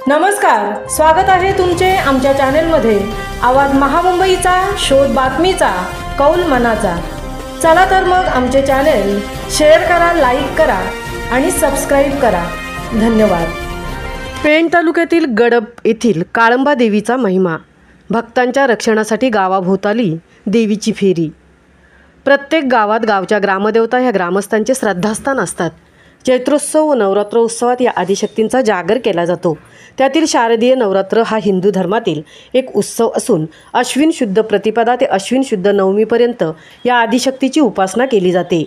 नमस्कार, स्वागत आहे तुमचे आमच्या चॅनेलमध्ये। आवाज महामुंबईचा, शोध बातमीचा, कौल मनाचा। चला तर मग आमचे चॅनेल शेअर करा, लाईक करा आणि सबस्क्राइब करा। धन्यवाद। पेण तालुक्यातील गडब येथील काळंबा देवीचा महिमा। भक्तांच्या रक्षणासाठी गावाभोवताली देवीची फेरी। प्रत्येक गावात गावच्या ग्रामदेवता ह्या ग्रामस्थांचे श्रद्धास्थान असतात। चैत्रोत्सव व नवरात्र उत्सवात या आदिशक्तींचा जागर केला जातो। त्यातील शारदीय नवरात्र हा हिंदू धर्मातील एक उत्सव असून अश्विन शुद्ध प्रतिपदा ते अश्विन शुद्ध नवमीपर्यंत या आदिशक्तीची उपासना केली जाते।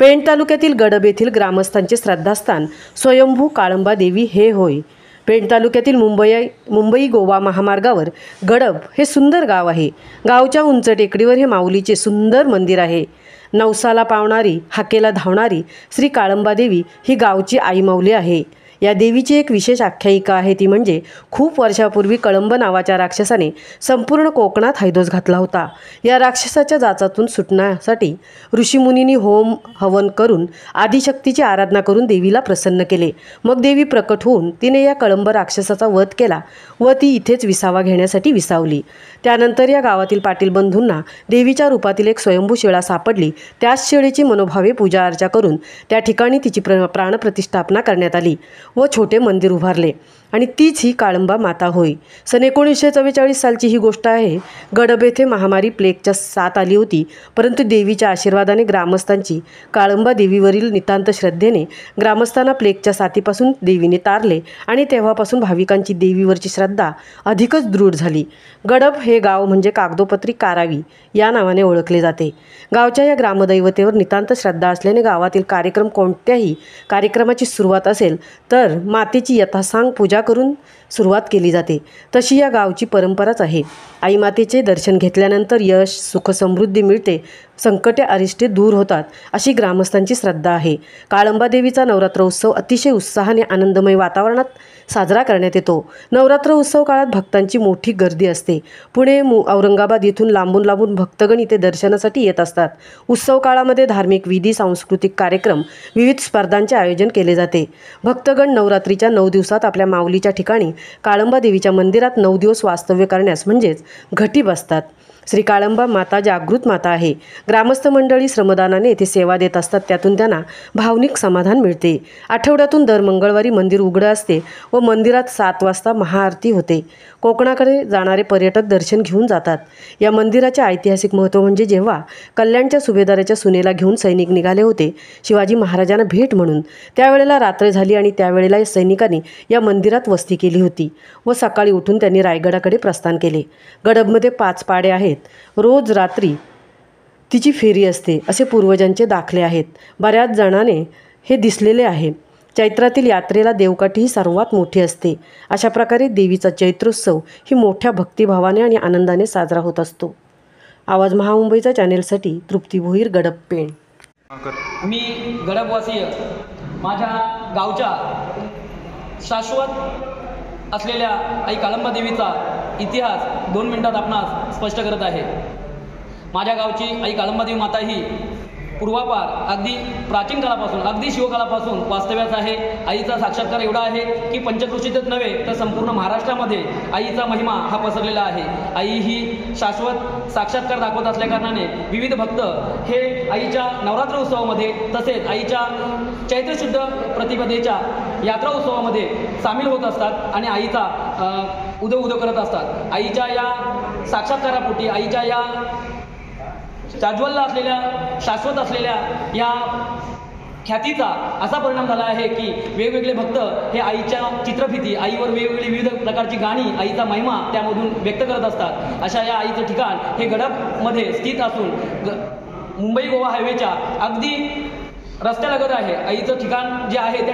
पेण तालुक्यातील गडब येथील ग्रामस्थांचे श्रद्धास्थान स्वयंभू काळंबा देवी हे होय। पेण तालुक्यातील मुंबई गोवा महामार्गावर गडब हे सुंदर गाव आहे। गावच्या उंच टेकडीवर हे माऊलीचे सुंदर मंदिर आहे। नवसाला पावणारी, हाकेला धावणारी श्री काळंबा देवी ही गावची आई माऊली आहे। या देवीची एक विशेष आख्यायिका आहे, ती म्हणजे खूप वर्षापूर्वी कळंब नावाच्या राक्षसाने संपूर्ण कोकणात हैदोस घातला होता। या राक्षसाच्या जाचातून सुटण्यासाठी ऋषीमुनींनी होम हवन करून आदिशक्तीची आराधना करून देवीला प्रसन्न केले। मग देवी प्रकट होऊन तिने या कळंब राक्षसाचा वध केला व ती इथेच विसावा घेण्यासाठी विसावली। त्यानंतर या गावातील पाटील बंधूंना देवीच्या रूपातील एक स्वयंभू शिळा सापडली। त्याच शिळेची मनोभावे पूजा अर्चा करून त्या ठिकाणी तिची प्राणप्रतिष्ठापना करण्यात आली व छोटे मंदिर उभारले आणि तीच ही काळंबा माता होय। सन 1944 सालची ही गोष्ट आहे। गडब येथे महामारी प्लेगच्या साथ आली होती, परंतु देवीच्या आशीर्वादाने ग्रामस्थांची काळंबा देवीवरील नितांत श्रद्धेने ग्रामस्थांना प्लेगच्या साथीपासून देवीने तारले आणि तेव्हापासून भाविकांची देवीवरची श्रद्धा अधिकच दृढ झाली। गडब हे गाव म्हणजे कागदोपत्री कारावी या नावाने ओळखले जाते। गावच्या या ग्रामदैवतेवर नितांत श्रद्धा असल्याने गावातील कार्यक्रम कोणत्याही कार्यक्रमाची सुरुवात असेल तर मातेची यथासांग पूजा करून सुरुवात केली जाते। तशी या गावची परंपराच आहे। आई मातेचे दर्शन घेतल्यानंतर यश, सुख, समृद्धी मिळते, संकटे अरिष्टे दूर होतात अशी ग्रामस्थांची श्रद्धा आहे। काळंबा देवीचा नवरात्र उत्सव अतिशय उत्साहाने आनंदमय वातावरणात साजरा करण्यात येतो। नवरात्र उत्सव काळात भक्तांची मोठी गर्दी असते। पुणे, औरंगाबाद येथून लांबून लांबून भक्तगण इथे दर्शनासाठी येत असतात। उत्सव काळामध्ये धार्मिक विधी, सांस्कृतिक कार्यक्रम, विविध स्पर्धांचे आयोजन केले जाते। भक्तगण नवरात्रीच्या 9 दिवसात आपल्या माऊलीच्या ठिकाणी काळंबा देवीच्या मंदिरात 9 दिवस वास्तव्य करण्यास म्हणजेच घटी बसतात। श्री काळंबा माता जागृत माता आहे। ग्रामस्थ मंडळी श्रमदानाने येथे सेवा देत असतात, त्यातून त्यांना भावनिक समाधान मिळते। आठवड्यातून दर मंगळवारी मंदिर उघडे असते व मंदिरात 7 वाजता महाआरती होते। कोकणाकडे जाणारे पर्यटक दर्शन घेऊन जातात। या मंदिराचे ऐतिहासिक महत्त्व म्हणजे जेव्हा कल्याणच्या सुभेदाराच्या सुनेला घेऊन सैनिक निघाले होते शिवाजी महाराजांना भेट म्हणून, त्यावेळेला रात्र झाली आणि त्यावेळेला या सैनिकांनी या मंदिरात वस्ती केली होती व सकाळी उठून त्यांनी रायगडाकडे प्रस्थान केले। गडबमध्ये 5 पाडे आहेत। रोज रात्री तिची फेरी असते असे पूर्वजांचे दाखले आहेत। बऱ्याच जणांनी हे दिसलेले आहे। चैत्रातील यात्रेला देवकाठी ही सर्वात मोठी असते। अशा प्रकारे देवीचा चैत्रोत्सव ही मोठ्या भक्तिभावाने आणि आनंदाने साजरा होत असतो। आवाज महामुंबईचा चॅनेलसाठी तृप्ती भोईर, गडब, पेण। मी गडबवासीय माझ्या गावच्या शाश्वत असलेल्या आई काळंबा देवीचा इतिहास 2 मिनिटात आपणास स्पष्ट करत आहे। माझ्या गावची आई काळंबा देवी माता ही पूर्वापार अगदी प्राचीन काळापासून, अगदी शिवकाळापासून वास्तव्यास आहे। आईचा साक्षात्कार एवढा आहे की पंचक्रोशीतच नव्हे तर संपूर्ण महाराष्ट्रामध्ये आईचा महिमा हा पसरलेला आहे। आई ही शाश्वत साक्षात्कार दाखवत असल्याकारणाने विविध भक्त हे आईच्या नवरात्र उत्सवामध्ये तसेच आईच्या चैत्रशुद्ध प्रतिपदेच्या यात्रा उत्सवामध्ये सामील होत असतात आणि आईचा उदो करत असतात। आईच्या या साक्षात्कारापोटी, आईच्या या जाज्वल्य असलेल्या, शाश्वत असलेल्या या ख्यातीचा असा परिणाम झाला आहे की वेगवेगळे भक्त हे आईच्या चित्रफिती, आईवर वेगवेगळी विविध प्रकारची गाणी, आईचा महिमा त्यामधून व्यक्त करत असतात। अशा या आईचं ठिकाण हे गडबमध्ये स्थित असून मुंबई गोवा हायवेच्या अगदी रस्त्यालगत आहे। आईचं ठिकाण जे आहे